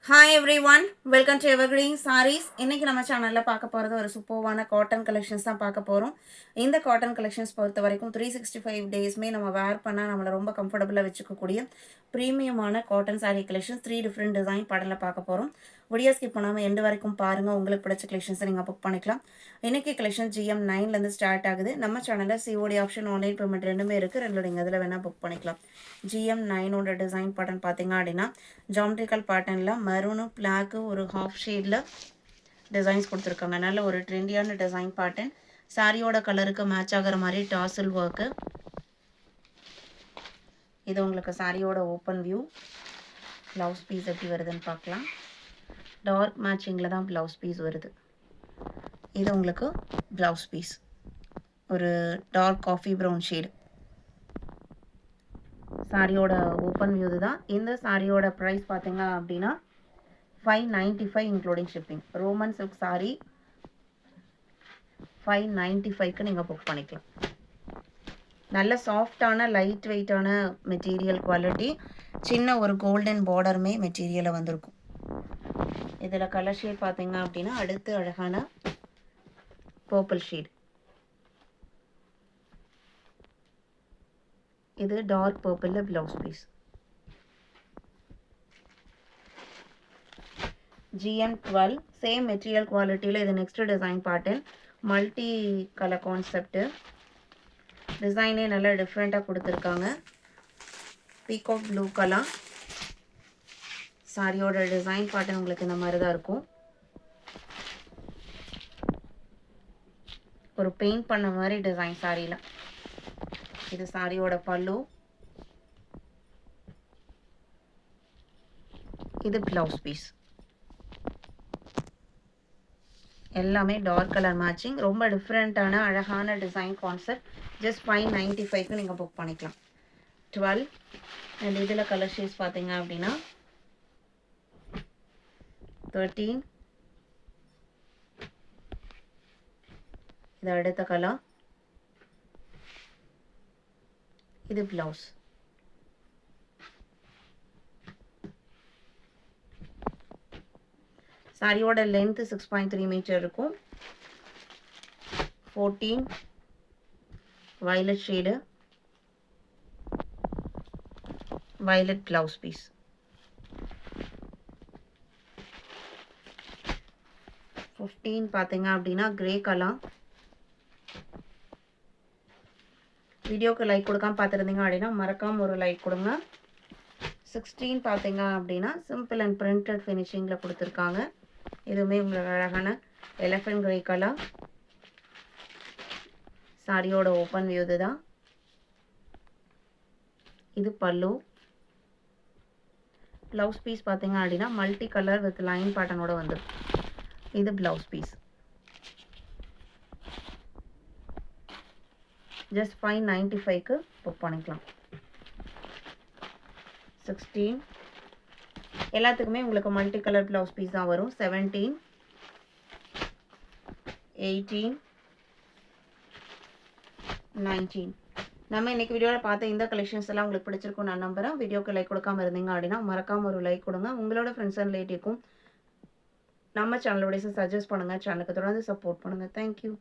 Hi everyone, welcome to Evergreen Sarees. இன்றைக்கி நம்ம சேனலில் பார்க்க போகிறது ஒரு சூப்பர்வான காட்டன் கலெக்ஷன்ஸ் தான் பார்க்க போகிறோம். இந்த காட்டன் கலெக்ஷன்ஸ் பொறுத்த வரைக்கும் 365 டேஸ்மே நம்ம வேர் பண்ணால் நம்மளை ரொம்ப கம்ஃபர்டபுளாக வச்சுக்கக்கூடிய ப்ரீமியமான cotton sari collections 3 different design பாடலில் பார்க்க போகிறோம். வீடியோ ஸ்கிப் பண்ணாமல் எண்டு வரைக்கும் பாருங்கள். உங்களுக்கு பிடிச்ச கலெக்ஷன்ஸை நீங்கள் புக் பண்ணிக்கலாம். இன்றைக்கி கலெக்ஷன் GM9லேருந்து ஸ்டார்ட் ஆகுது. நம்ம சேனலில் COD ஆப்ஷன், ஆன்லைன் பேமெண்ட் ரெண்டுமே இருக்குது. ரெண்டு நீங்கள் அதில் வேணால் புக் பண்ணிக்கலாம். GM9ஓட டிசைன் பேட்டர்ன் பார்த்தீங்க அப்படின்னா ஜாமெட்ரிக்கல் பேட்டர்னில் மெரூனும் பிளாக்கு ஒரு ஹாஃப் ஷேடில் டிசைன்ஸ் கொடுத்துருக்காங்க. நல்ல ஒரு ட்ரெண்டியான டிசைன் பேட்டர்ன். சாரியோட கலருக்கு மேட்ச் ஆகிற மாதிரி டாசல் ஒர்க்கு. இது உங்களுக்கு சாரியோட ஓப்பன் வியூ. ப்ளவுஸ் பீஸ் எப்படி வருதுன்னு பார்க்கலாம். டார்க் மேட்சிங்கில் தான் ப்ளவுஸ் பீஸ் வருது. இது உங்களுக்கு ப்ளவுஸ் பீஸ் ஒரு டார்க் காஃபி ப்ரௌன் ஷேடு. சாரியோட ஓப்பன் வியூ தான். இந்த சாரியோட ப்ரைஸ் பார்த்தீங்க அப்படின்னா 595 including shipping. Roman silk sari 595க்கு நீங்கள் புக் பண்ணிக்கலாம். நல்ல சாஃப்டான லைட் வெயிட்டான மெட்டீரியல் குவாலிட்டி. சின்ன ஒரு கோல்டன் பார்டருமே மெட்டீரியலில் வந்திருக்கும். இதில் கலர் ஷேட் பார்த்தீங்க அப்படின்னா அடுத்து அழகான பர்பிள் ஷேட். இது டார்க் பர்பிளில் blouse piece. GM12 same material குவாலிட்டியில் இது next design pattern. Multi colour concept. டிசைனே நல்லா டிஃப்ரெண்ட்டாக கொடுத்துருக்காங்க. Peacock blue colour. சாரியோட டிசைன் பேட்டர்ன் உங்களுக்கு இந்த மாதிரி தான் இருக்கும். ஒரு பெயிண்ட் பண்ண மாதிரி டிசைன் சாரியில். இது சாரியோட பல்லு. இது ப்ளவுஸ் பீஸ். எல்லாமே டார்க் கலர் மேட்சிங். ரொம்ப டிஃப்ரெண்ட்டான அழகான டிசைன் கான்செப்ட். ஜஸ்ட் 595க்கு நீங்கள் புக் பண்ணிக்கலாம். 12 அண்ட் இதில் கலர் ஷேட்ஸ் பார்த்தீங்க அப்படின்னா 13. இது அடுத்த கலர். இது ப்ளவுஸ். சாரியோட லென்த்து 6.3 மீட்டர் இருக்கும். 14 violet shade. Violet blouse piece. 15 பார்த்தீங்க அப்படின்னா கிரே கலர். வீடியோக்கு லைக் கொடுக்காம பார்த்துருந்தீங்க அப்படின்னா மறக்காமல் ஒரு லைக் கொடுங்க. 16 பார்த்தீங்க அப்படின்னா சிம்பிள் அண்ட் பிரிண்டட் ஃபினிஷிங்கில் கொடுத்துருக்காங்க. இதுவுமே உங்களுக்கு அழகான எலஃபண்ட் கிரே கலர். சாரியோட ஓப்பன் வியூ தான். இது பல்லு. ப்ளவுஸ் பீஸ் பார்த்தீங்க அப்படின்னா மல்டி கலர் வித் லைன் பேட்டர்னோட வந்துடும். இது ப்ளவுஸ் பீஸ். ஜஸ்ட் 595க்கு புக் பண்ணிக்கலாம். 16 எல்லாத்துக்குமே உங்களுக்கு மல்டி கலர் ப்ளவுஸ் பீஸ் தான் வரும். 17 18 19 நம்ம இன்றைக்கி வீடியோவில் பார்த்த இந்த கலெக்ஷன்ஸ் எல்லாம் உங்களுக்கு பிடிச்சிருக்கும் நான் நம்புகிறேன். வீடியோக்கு லைக் கொடுக்காம இருந்தீங்க அப்படின்னா மறக்காமல் ஒரு லைக் கொடுங்க. உங்களோட ஃப்ரெண்ட்ஸ் அண்ட் ரிலேட்டிவ்க்கும் நம்ம சேனலோட சஜஸ்ட் பண்ணுங்கள். சேனலுக்கு தொடர்ந்து சப்போர்ட் பண்ணுங்கள். தேங்க்யூ.